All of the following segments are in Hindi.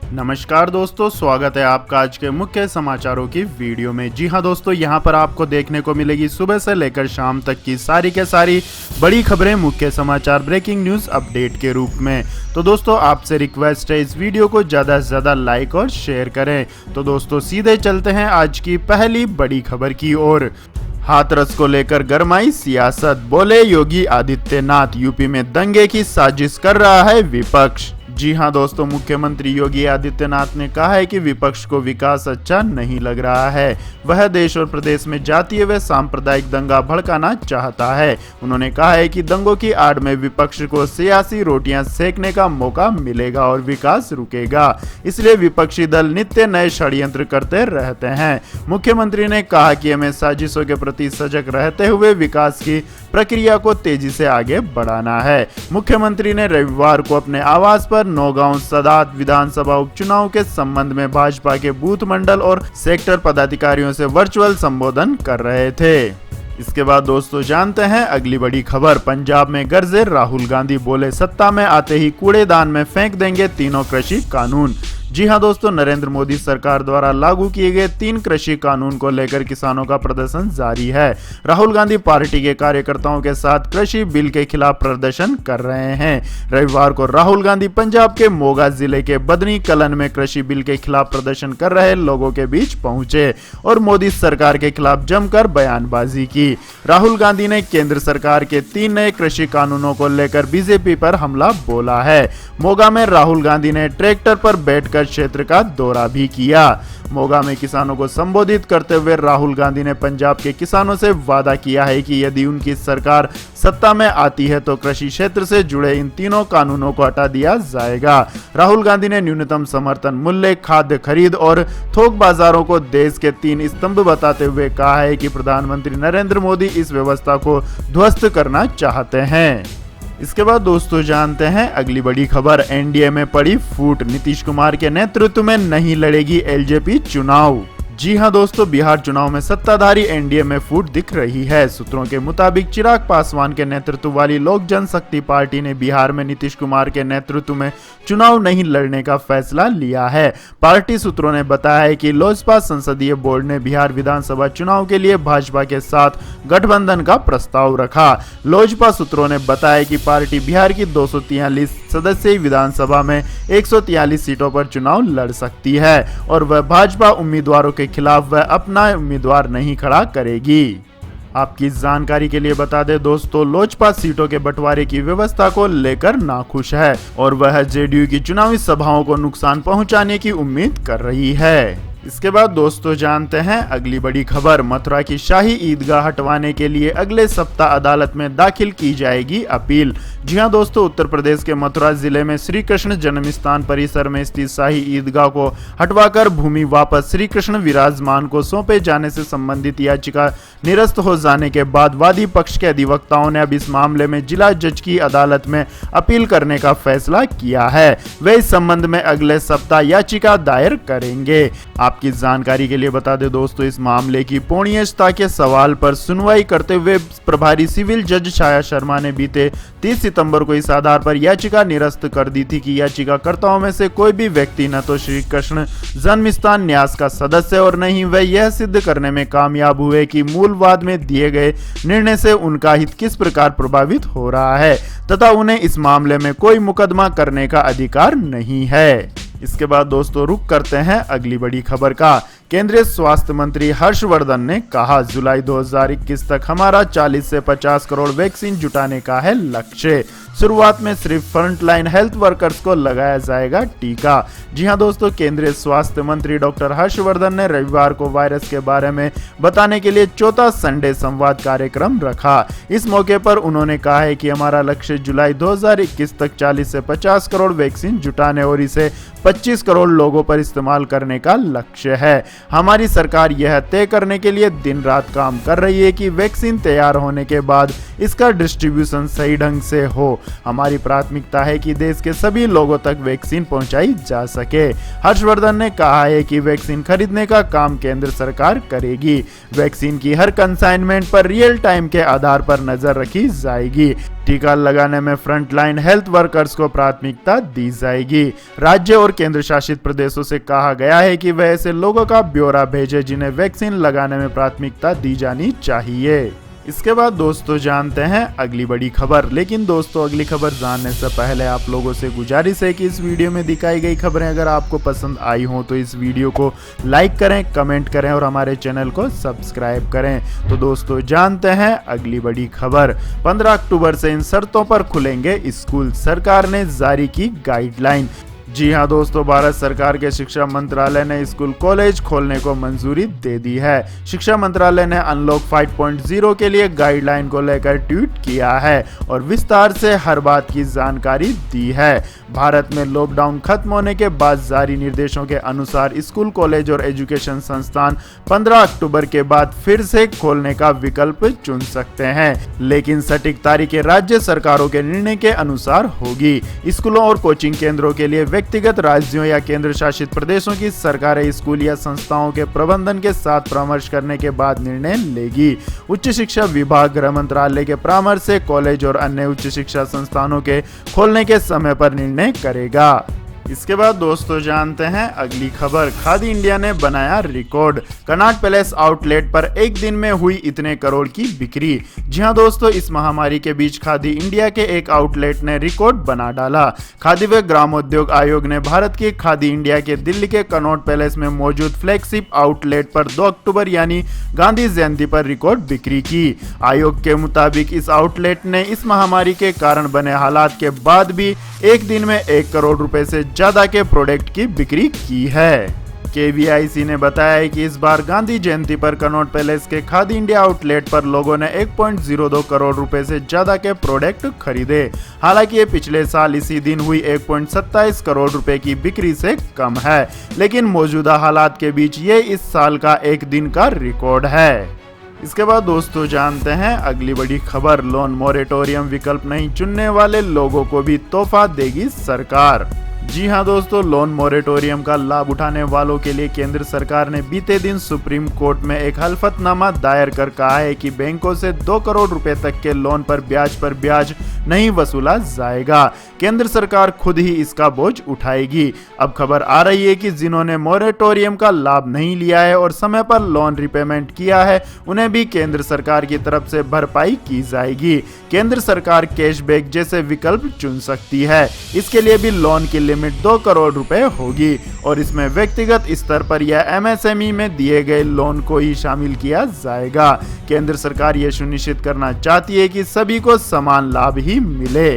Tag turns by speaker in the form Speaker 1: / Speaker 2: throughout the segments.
Speaker 1: नमस्कार दोस्तों, स्वागत है आपका आज के मुख्य समाचारों की वीडियो में। जी हां दोस्तों, यहां पर आपको देखने को मिलेगी सुबह से लेकर शाम तक की सारी के सारी बड़ी खबरें मुख्य समाचार ब्रेकिंग न्यूज़ अपडेट के रूप में। तो दोस्तों आपसे रिक्वेस्ट है इस वीडियो को ज़्यादा से ज़्यादा लाइक और शेयर करें। तो दोस्तों सीधे चलते हैं आज की पहली बड़ी खबर की ओर। हाथरस को लेकर गरमाई सियासत, बोले योगी आदित्यनाथ यूपी में दंगे की साजिश कर रहा है विपक्ष। जी हां दोस्तों, मुख्यमंत्री योगी आदित्यनाथ ने कहा है कि विपक्ष को विकास अच्छा नहीं लग रहा है। वह देश और प्रदेश में जातीय व सांप्रदायिक दंगा भड़काना चाहता है। उन्होंने कहा है कि दंगों की आड़ में विपक्ष को सियासी रोटियां सेकने का मौका मिलेगा और विकास रुकेगा, इसलिए विपक्षी दल नित्य नए षड्यंत्र करते रहते हैं। मुख्यमंत्री ने कहा कि हमें साजिशों के प्रति सजग रहते हुए विकास की प्रक्रिया को तेजी से आगे बढ़ाना है। मुख्यमंत्री ने रविवार को अपने आवास पर नौगांव सदात विधानसभा उपचुनाव के संबंध में भाजपा के बूथ मंडल और सेक्टर पदाधिकारियों से वर्चुअल संबोधन कर रहे थे। इसके बाद दोस्तों जानते हैं अगली बड़ी खबर। पंजाब में गरजे राहुल गांधी, बोले सत्ता में आते ही कूड़ेदान में फेंक देंगे तीनों कृषि कानून। जी हां दोस्तों, नरेंद्र मोदी सरकार द्वारा लागू किए गए 3 कृषि कानून को लेकर किसानों का प्रदर्शन जारी है। राहुल गांधी पार्टी के कार्यकर्ताओं के साथ कृषि बिल के खिलाफ प्रदर्शन कर रहे हैं। रविवार को राहुल गांधी पंजाब के मोगा जिले के बदनी कलन में कृषि बिल के खिलाफ प्रदर्शन कर रहे लोगों के बीच पहुंचे और मोदी सरकार के खिलाफ जमकर बयानबाजी की। राहुल गांधी ने केंद्र सरकार के 3 नए कृषि कानूनों को लेकर बीजेपी पर हमला बोला है। मोगा में राहुल गांधी ने ट्रैक्टर पर बैठकर क्षेत्र का दौरा भी किया। मोगा में किसानों को संबोधित करते हुए राहुल गांधी ने पंजाब के किसानों से वादा किया है कि यदि उनकी सरकार सत्ता में आती है तो कृषि क्षेत्र से जुड़े इन तीनों कानूनों को हटा दिया जाएगा। राहुल गांधी ने न्यूनतम समर्थन मूल्य, खाद्य खरीद और थोक बाजारों को देश के 3 स्तंभ बताते हुए कहा है कि प्रधानमंत्री नरेंद्र मोदी इस व्यवस्था को ध्वस्त करना चाहते हैं। इसके बाद दोस्तों जानते हैं अगली बड़ी खबर। एनडीए में पड़ी फूट, नीतीश कुमार के नेतृत्व में नहीं लड़ेगी एलजेपी चुनाव। जी हां दोस्तों, बिहार चुनाव में सत्ताधारी एनडीए में फूट दिख रही है। सूत्रों के मुताबिक चिराग पासवान के नेतृत्व वाली लोक जनशक्ति पार्टी ने बिहार में नीतीश कुमार के नेतृत्व में चुनाव नहीं लड़ने का फैसला लिया है। पार्टी सूत्रों ने बताया है कि लोजपा संसदीय बोर्ड ने बिहार विधानसभा चुनाव के लिए भाजपा के साथ गठबंधन का प्रस्ताव रखा। लोजपा सूत्रों ने बताया कि पार्टी बिहार की 243 सदस्यीय विधानसभा में 143 सीटों पर चुनाव लड़ सकती है और वह भाजपा उम्मीदवारों के खिलाफ वह अपना उम्मीदवार नहीं खड़ा करेगी। आपकी जानकारी के लिए बता दें दोस्तों, लोजपा सीटों के बंटवारे की व्यवस्था को लेकर नाखुश है और वह जेडीयू की चुनावी सभाओं को नुकसान पहुंचाने की उम्मीद कर रही है। इसके बाद दोस्तों जानते हैं अगली बड़ी खबर। मथुरा की शाही ईदगाह हटवाने के लिए अगले सप्ताह अदालत में दाखिल की जाएगी अपील। जी हां दोस्तों, उत्तर प्रदेश के मथुरा जिले में श्री कृष्ण जन्मस्थान परिसर में स्थित शाही ईदगाह को हटवाकर भूमि वापस श्री कृष्ण विराजमान को सौंपे जाने से संबंधित याचिका निरस्त हो जाने के बाद वादी पक्ष के अधिवक्ताओं ने अब इस मामले में जिला जज की अदालत में अपील करने का फैसला किया है। वे इस संबंध में अगले सप्ताह याचिका दायर करेंगे। आपकी जानकारी के लिए बता दें दोस्तों, इस मामले की पूर्णियता के सवाल पर सुनवाई करते हुए प्रभारी सिविल जज छाया शर्मा ने बीते 30 सितंबर को इस आधार पर याचिका निरस्त कर दी थी कि याचिकाकर्ताओं में से कोई भी व्यक्ति न तो श्री कृष्ण जन्मस्थान न्यास का सदस्य और न ही वह यह सिद्ध करने में कामयाब हुए कि मूलवाद में दिए गए निर्णय से उनका हित किस प्रकार प्रभावित हो रहा है तथा उन्हें इस मामले में कोई मुकदमा करने का अधिकार नहीं है। इसके बाद दोस्तों रुक करते हैं अगली बड़ी खबर का। केंद्रीय स्वास्थ्य मंत्री हर्षवर्धन ने कहा, जुलाई 2021 तक हमारा 40 से 50 करोड़ वैक्सीन जुटाने का है लक्ष्य। शुरुआत में सिर्फ फ्रंटलाइन हेल्थ वर्कर्स को लगाया जाएगा टीका। जी हां दोस्तों, केंद्रीय स्वास्थ्य मंत्री डॉक्टर हर्षवर्धन ने रविवार को वायरस के बारे में बताने के लिए चौथा संडे संवाद कार्यक्रम रखा। इस मौके पर उन्होंने कहा है कि हमारा लक्ष्य जुलाई 2021 तक 40 से 50 करोड़ वैक्सीन जुटाने और इसे 25 करोड़ लोगों पर इस्तेमाल करने का लक्ष्य है। हमारी सरकार यह तय करने के लिए दिन रात काम कर रही है कि वैक्सीन तैयार होने के बाद इसका डिस्ट्रीब्यूशन सही ढंग से हो। हमारी प्राथमिकता है कि देश के सभी लोगों तक वैक्सीन पहुंचाई जा सके। हर्षवर्धन ने कहा है कि वैक्सीन खरीदने का काम केंद्र सरकार करेगी। वैक्सीन की हर कंसाइनमेंट पर रियल टाइम के आधार पर नजर रखी जाएगी। टीका लगाने में फ्रंटलाइन हेल्थ वर्कर्स को प्राथमिकता दी जाएगी। राज्य और केंद्र शासित प्रदेशों से कहा गया है कि वह ऐसे लोगों का ब्यौरा भेजे जिन्हें वैक्सीन लगाने में प्राथमिकता दी जानी चाहिए। इसके बाद दोस्तों जानते हैं अगली बड़ी खबर। लेकिन दोस्तों अगली खबर जानने से पहले आप लोगों से गुजारिश है कि इस वीडियो में दिखाई गई खबरें अगर आपको पसंद आई हो तो इस वीडियो को लाइक करें, कमेंट करें और हमारे चैनल को सब्सक्राइब करें। तो दोस्तों जानते हैं अगली बड़ी खबर। 15 अक्टूबर से इन शर्तों पर खुलेंगे स्कूल, सरकार ने जारी की गाइडलाइन। जी हां दोस्तों, भारत सरकार के शिक्षा मंत्रालय ने स्कूल कॉलेज खोलने को मंजूरी दे दी है। शिक्षा मंत्रालय ने अनलॉक 5.0 के लिए गाइडलाइन को लेकर ट्वीट किया है और विस्तार से हर बात की जानकारी दी है। भारत में लॉकडाउन खत्म होने के बाद जारी निर्देशों के अनुसार स्कूल, कॉलेज और एजुकेशन संस्थान 15 अक्टूबर के बाद फिर से खोलने का विकल्प चुन सकते हैं, लेकिन सटीक तारीखें राज्य सरकारों के निर्णय के अनुसार होगी। स्कूलों और कोचिंग केंद्रों के लिए व्यक्तिगत राज्यों या केंद्र शासित प्रदेशों की सरकारें स्कूल या संस्थाओं के प्रबंधन के साथ परामर्श करने के बाद निर्णय लेगी। उच्च शिक्षा विभाग गृह मंत्रालय के परामर्श से कॉलेज और अन्य उच्च शिक्षा संस्थानों के खोलने के समय पर निर्णय करेगा। इसके बाद दोस्तों जानते हैं अगली खबर। खादी इंडिया ने बनाया रिकॉर्ड। कनॉट पैलेस आउटलेट पर एक दिन में हुई इतने करोड़ की बिक्री। जी हां दोस्तों, इस महामारी के बीच खादी इंडिया के एक आउटलेट ने रिकॉर्ड बना डाला। खादी व ग्रामोद्योग आयोग ने भारत की खादी इंडिया के दिल्ली के कनॉट पैलेस में मौजूद फ्लैगशिप आउटलेट पर 2 अक्टूबर यानी गांधी जयंती पर रिकॉर्ड बिक्री की। आयोग के मुताबिक इस आउटलेट ने इस महामारी के कारण बने हालात के बाद भी एक दिन में 1 करोड़ रुपए से ज्यादा के प्रोडक्ट की बिक्री की है। KVIC ने बताया है कि इस बार गांधी जयंती पर कनॉट पैलेस के खादी इंडिया आउटलेट पर लोगों ने 1.02 करोड़ रुपए से ज्यादा के प्रोडक्ट खरीदे। हालांकि ये पिछले साल इसी दिन हुई 1.27 करोड़ रुपए की बिक्री से कम है, लेकिन मौजूदा हालात के बीच ये इस साल का एक दिन का रिकॉर्ड है। इसके बाद दोस्तों जानते हैं अगली बड़ी खबर। लोन मोरेटोरियम विकल्प नहीं चुनने वाले लोगों को भी तोहफा देगी सरकार। जी हां दोस्तों, लोन मोरेटोरियम का लाभ उठाने वालों के लिए केंद्र सरकार ने बीते दिन सुप्रीम कोर्ट में एक हलफतनामा दायर कर कहा है कि बैंकों से 2 करोड़ रुपए तक के लोन पर ब्याज नहीं वसूला जाएगा। केंद्र सरकार खुद ही इसका बोझ उठाएगी। अब खबर आ रही है कि जिन्होंने मोरेटोरियम का लाभ नहीं लिया है और समय पर लोन रिपेमेंट किया है, उन्हें भी केंद्र सरकार की तरफ से भरपाई की जाएगी। केंद्र सरकार कैशबैक जैसे विकल्प चुन सकती है। इसके लिए भी लोन की लिमिट 2 करोड़ रुपए होगी और इसमें व्यक्तिगत स्तर पर या MSME में दिए गए लोन को ही शामिल किया जाएगा। केंद्र सरकार यह सुनिश्चित करना चाहती है कि सभी को समान लाभ ही मिले।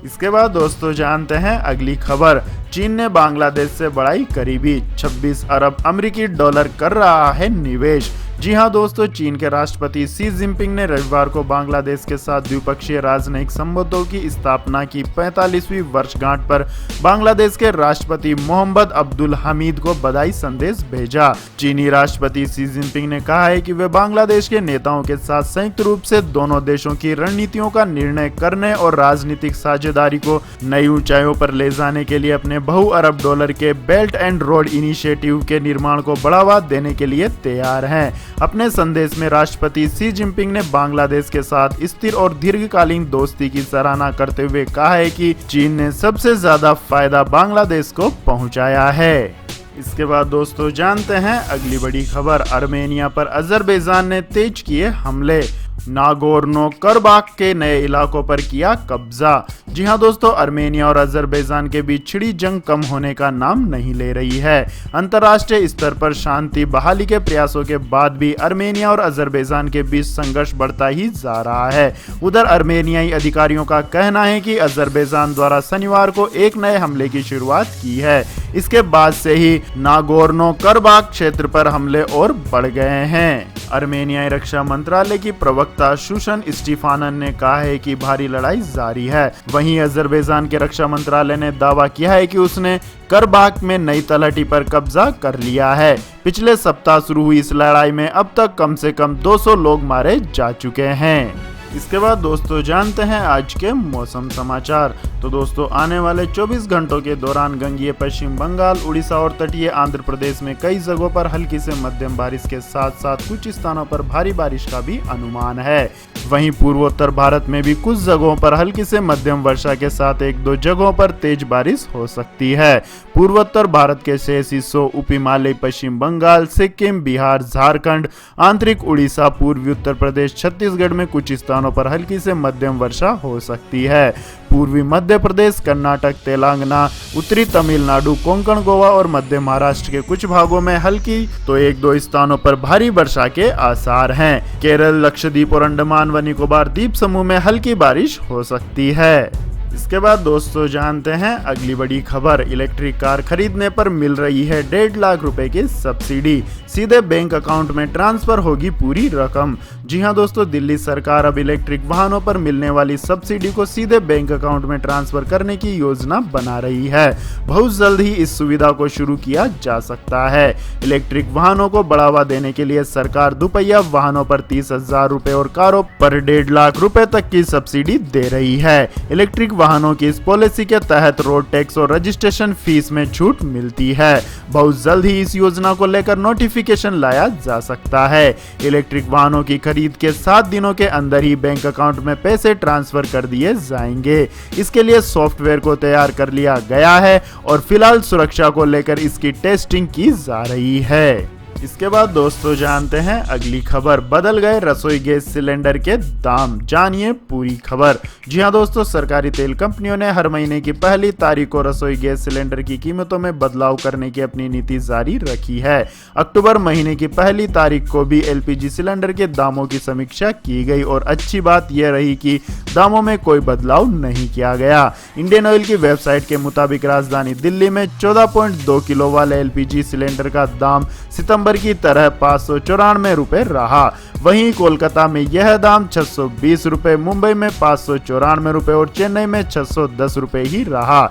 Speaker 1: इसके बाद दोस्तों जानते हैं अगली खबर। चीन ने बांग्लादेश से बढ़ाई करीबी। 26 अरब अमेरिकी डॉलर कर रहा है निवेश। जी हां दोस्तों, चीन के राष्ट्रपति शी जिनपिंग ने रविवार को बांग्लादेश के साथ द्विपक्षीय राजनयिक संबंधों की स्थापना की 45वीं वर्षगांठ पर बांग्लादेश के राष्ट्रपति मोहम्मद अब्दुल हमीद को बधाई संदेश भेजा। चीनी राष्ट्रपति शी जिनपिंग ने कहा है कि वे बांग्लादेश के नेताओं के साथ संयुक्त रूप से दोनों देशों की रणनीतियों का निर्णय करने और राजनीतिक साझेदारी को नई ऊंचाइयों पर ले जाने के लिए अपने बहु अरब डॉलर के बेल्ट एंड रोड इनिशिएटिव के निर्माण को बढ़ावा देने के लिए तैयार हैं। अपने संदेश में राष्ट्रपति शी जिनपिंग ने बांग्लादेश के साथ स्थिर और दीर्घकालीन दोस्ती की सराहना करते हुए कहा है कि चीन ने सबसे ज्यादा फायदा बांग्लादेश को पहुंचाया है। इसके बाद दोस्तों जानते हैं अगली बड़ी खबर। आर्मेनिया पर अजरबैजान ने तेज किए हमले। नागोर्नो करबाख के नए इलाकों पर किया कब्जा। जी हां दोस्तों, आर्मेनिया और अजरबैजान के बीच छिड़ी जंग कम होने का नाम नहीं ले रही है। अंतर्राष्ट्रीय स्तर पर शांति बहाली के प्रयासों के बाद भी आर्मेनिया और अजरबैजान के बीच संघर्ष बढ़ता ही जा रहा है। उधर आर्मेनियाई अधिकारियों का कहना है कि अजरबैजान द्वारा शनिवार को एक नए हमले की शुरुआत की है। इसके बाद से ही नागोर्नो करबाख क्षेत्र पर हमले और बढ़ गए हैं। आर्मेनियाई रक्षा मंत्रालय की प्रवक्ता सुसन स्टीफानन ने कहा है कि भारी लड़ाई जारी है। वहीं वहीं अजरबैजान के रक्षा मंत्रालय ने दावा किया है कि उसने करबाख में नई तलहटी पर कब्जा कर लिया है। पिछले सप्ताह शुरू हुई इस लड़ाई में अब तक कम से कम 200 लोग मारे जा चुके हैं। इसके बाद दोस्तों जानते हैं आज के मौसम समाचार। तो दोस्तों आने वाले 24 घंटों के दौरान गंगीय पश्चिम बंगाल, उड़ीसा और तटीय आंध्र प्रदेश में कई जगहों पर हल्की से मध्यम बारिश के साथ साथ कुछ स्थानों पर भारी बारिश का भी अनुमान है। वहीं पूर्वोत्तर भारत में भी कुछ जगहों पर हल्की से मध्यम वर्षा के साथ 1-2 जगहों पर तेज बारिश हो सकती है। पूर्वोत्तर भारत के शेष हिस्सों, उप हिमालय, पश्चिम बंगाल, सिक्किम, बिहार, झारखंड, आंतरिक उड़ीसा, पूर्वी उत्तर प्रदेश, छत्तीसगढ़ में कुछ स्थानों पर हल्की से मध्यम वर्षा हो सकती है। पूर्वी मध्य प्रदेश, कर्नाटक, तेलंगाना, उत्तरी तमिलनाडु, कोंकण, गोवा और मध्य महाराष्ट्र के कुछ भागों में हल्की तो 1-2 स्थानों पर भारी वर्षा के आसार हैं। केरल, लक्षद्वीप और अंडमान व निकोबार द्वीप समूह में हल्की बारिश हो सकती है। इसके बाद दोस्तों जानते हैं अगली बड़ी खबर। इलेक्ट्रिक कार खरीदने पर मिल रही है 1.5 लाख रुपए की सब्सिडी, सीधे बैंक अकाउंट में ट्रांसफर होगी पूरी रकम। जी हां दोस्तों, दिल्ली सरकार अब इलेक्ट्रिक वाहनों पर मिलने वाली सब्सिडी को सीधे बैंक अकाउंट में ट्रांसफर करने की योजना बना रही है। बहुत जल्द ही इस सुविधा को शुरू किया जा सकता है। इलेक्ट्रिक वाहनों को बढ़ावा देने के लिए सरकार दुपहिया वाहनों पर 30,000 रुपए और कारों पर 1.5 लाख रुपए तक की सब्सिडी दे रही है। इलेक्ट्रिक वाहनों की इस पॉलिसी के तहत रोड टैक्स और रजिस्ट्रेशन फीस में छूट मिलती है। बहुत जल्द ही इस योजना को लेकर नोटिफिकेशन लाया जा सकता है। इलेक्ट्रिक वाहनों की खरीद के 7 दिनों के अंदर ही बैंक अकाउंट में पैसे ट्रांसफर कर दिए जाएंगे। इसके लिए सॉफ्टवेयर को तैयार कर लिया गया है और फिलहाल सुरक्षा को लेकर इसकी टेस्टिंग की जा रही है। इसके बाद दोस्तों जानते हैं अगली खबर। बदल गए रसोई गैस सिलेंडर के दाम, जानिए पूरी खबर। जी हां दोस्तों, सरकारी तेल कंपनियों ने हर महीने की पहली तारीख को रसोई गैस सिलेंडर की कीमतों में बदलाव करने की अपनी नीति जारी रखी है। अक्टूबर महीने की पहली तारीख को भी एलपीजी सिलेंडर के दामों की समीक्षा की गई और अच्छी बात यह रही कि दामों में कोई बदलाव नहीं किया गया। इंडियन ऑयल की वेबसाइट के मुताबिक राजधानी दिल्ली में 14.2 किलो वाले एलपीजी सिलेंडर का दाम सितंबर की तरह 594 रुपए रहा। वहीं कोलकाता में यह दाम 620 रुपए, मुंबई में 594 रुपए और चेन्नई में 610 रुपए ही रहा।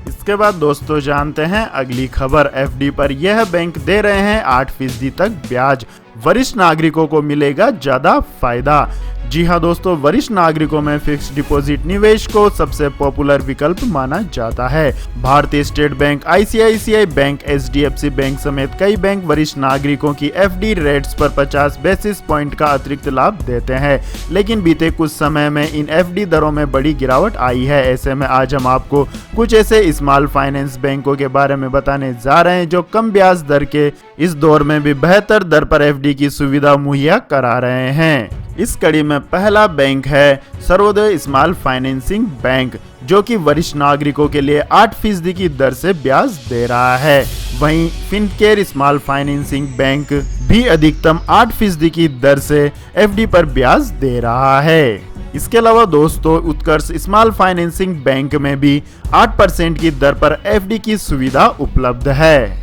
Speaker 1: इसके बाद दोस्तों जानते हैं अगली खबर। एफडी पर यह बैंक दे रहे हैं 8% तक ब्याज, वरिष्ठ नागरिकों को मिलेगा ज्यादा फायदा। जी हां दोस्तों, वरिष्ठ नागरिकों में फिक्स्ड डिपॉजिट निवेश को सबसे पॉपुलर विकल्प माना जाता है। भारतीय state bank, ICICI bank, HDFC bank समेत कई बैंक वरिष्ठ नागरिकों की एफडी रेट्स पर 50 बेसिस पॉइंट का अतिरिक्त लाभ देते हैं। लेकिन बीते कुछ समय में इन एफडी दरों में बड़ी गिरावट आई है। ऐसे में आज हम आपको कुछ ऐसे स्मॉल फाइनेंस बैंकों के बारे में बताने जा रहे हैं जो कम ब्याज दर के इस दौर में भी बेहतर दर पर एफडी की सुविधा मुहैया करा रहे हैं। इस कड़ी में पहला बैंक है सर्वोदय स्मॉल फाइनेंसिंग बैंक, जो कि वरिष्ठ नागरिकों के लिए 8% की दर से ब्याज दे रहा है। वहीं फिनकेयर स्मॉल फाइनेंसिंग बैंक भी अधिकतम 8% की दर से एफडी पर ब्याज दे रहा है। इसके अलावा दोस्तों उत्कर्ष स्मॉल फाइनेंसिंग बैंक में भी 8% की दर पर एफडी की सुविधा उपलब्ध है।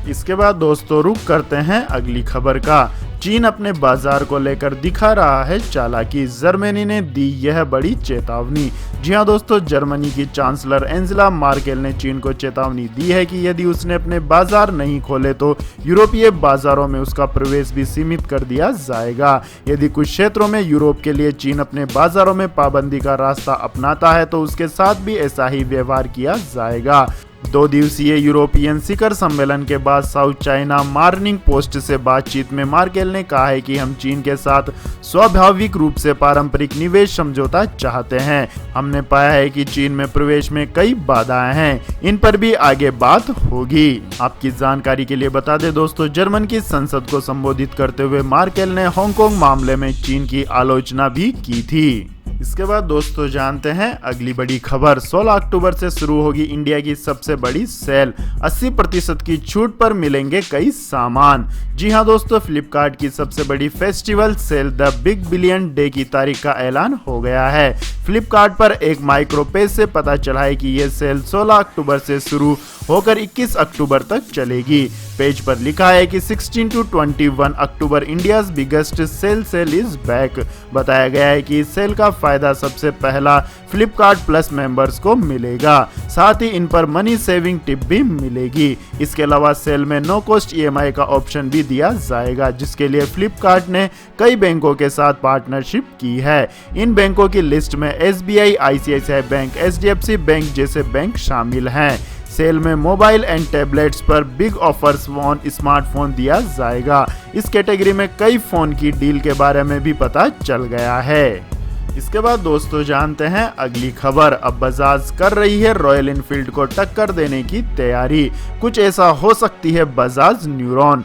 Speaker 1: इसके बाद दोस्तों रुक करते हैं अगली खबर का। चीन अपने बाजार को लेकर दिखा रहा है चालाकी, जर्मनी ने दी यह बड़ी चेतावनी। जी हां दोस्तों, जर्मनी की चांसलर एंजेला मार्केल ने चीन को चेतावनी दी है कि यदि उसने अपने बाजार नहीं खोले तो यूरोपीय बाजारों में उसका प्रवेश भी सीमित कर दिया जाएगा। यदि कुछ क्षेत्रों में यूरोप के लिए चीन अपने बाजारों में पाबंदी का रास्ता अपनाता है तो उसके साथ भी ऐसा ही व्यवहार किया जाएगा। 2 दिवसीय यूरोपियन शिखर सम्मेलन के बाद साउथ चाइना मॉर्निंग पोस्ट से बातचीत में मार्केल ने कहा है कि हम चीन के साथ स्वाभाविक रूप से पारंपरिक निवेश समझौता चाहते हैं। हमने पाया है कि चीन में प्रवेश में कई बाधाएं हैं, इन पर भी आगे बात होगी। आपकी जानकारी के लिए बता दें दोस्तों, जर्मन की संसद को संबोधित करते हुए मार्केल ने हांगकांग मामले में चीन की आलोचना भी की थी। इसके बाद दोस्तों जानते हैं अगली बड़ी खबर। 16 अक्टूबर से शुरू होगी इंडिया की सबसे बड़ी सेल, 80% की छूट पर मिलेंगे कई सामान। जी हां दोस्तों, फ्लिपकार्ट की सबसे बड़ी festival sale the big billion day की तारीख का ऐलान हो गया है। फ्लिपकार्ट पर एक माइक्रो पेज से पता चला है कि यह सेल 16 अक्टूबर से शुरू होकर 21 अक्टूबर तक चलेगी। पेज पर लिखा है कि 16 to 21 October India's biggest sale is back. बताया गया है कि इस सेल का फायदा सबसे पहला फ्लिपकार्ट प्लस मेंबर्स को मिलेगा, साथ ही इन पर मनी सेविंग टिप भी मिलेगी। इसके अलावा सेल में नो कॉस्ट EMI का ऑप्शन भी दिया जाएगा, जिसके लिए फ्लिपकार्ट ने कई बैंकों के साथ पार्टनरशिप की है। इन बैंकों की लिस्ट में SBI, ICICI bank, HDFC bank जैसे बैंक शामिल हैं। सेल में मोबाइल एंड टैबलेट्स पर बिग ऑफर्स ऑन स्मार्टफोन दिया जाएगा। इस कैटेगरी में कई फोन की डील के बारे में भी पता चल गया है। इसके बाद दोस्तों जानते हैं अगली खबर। अब बजाज कर रही है रॉयल एनफील्ड को टक्कर देने की तैयारी। कुछ ऐसा हो सकती है बजाज न्यूरॉन।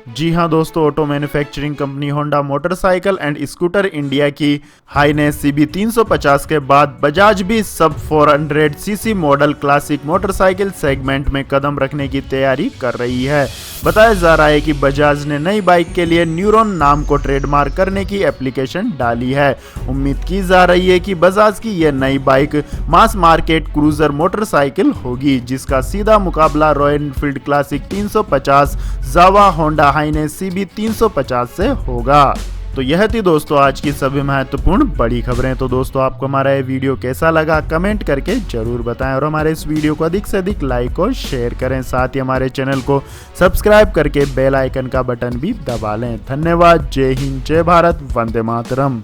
Speaker 1: जी हां दोस्तों, auto manufacturing company Honda motorcycle and scooter India की हाईनेस CB 350 के बाद बजाज भी सब 400 CC model classic motorcycle segment में कदम रखने की तैयारी कर रही है। बताया जा रहा है कि बजाज ने नई बाइक के लिए न्यूरॉन नाम को ट्रेडमार्क करने की एप्लीकेशन डाली है। उम्मीद की जा रही है कि बजाज की यह नई bike mass market cruiser motorcycle होगी, जिसका सीधा मुकाबला रॉयल एनफील्ड क्लासिक 350, जावा होंडा हाईनेस CB 350 से होगा। तो यह थी दोस्तों आज की सभी महत्वपूर्ण बड़ी खबरें। तो दोस्तों आपको हमारा ये वीडियो कैसा लगा कमेंट करके जरूर बताएं और हमारे इस वीडियो को अधिक से अधिक लाइक और शेयर करें। साथ ही हमारे चैनल को सब्सक्राइब करके बेल आइकन का बटन भी दबा लें। धन्यवाद। जय हिंद, जय भारत, वंदे मातरम।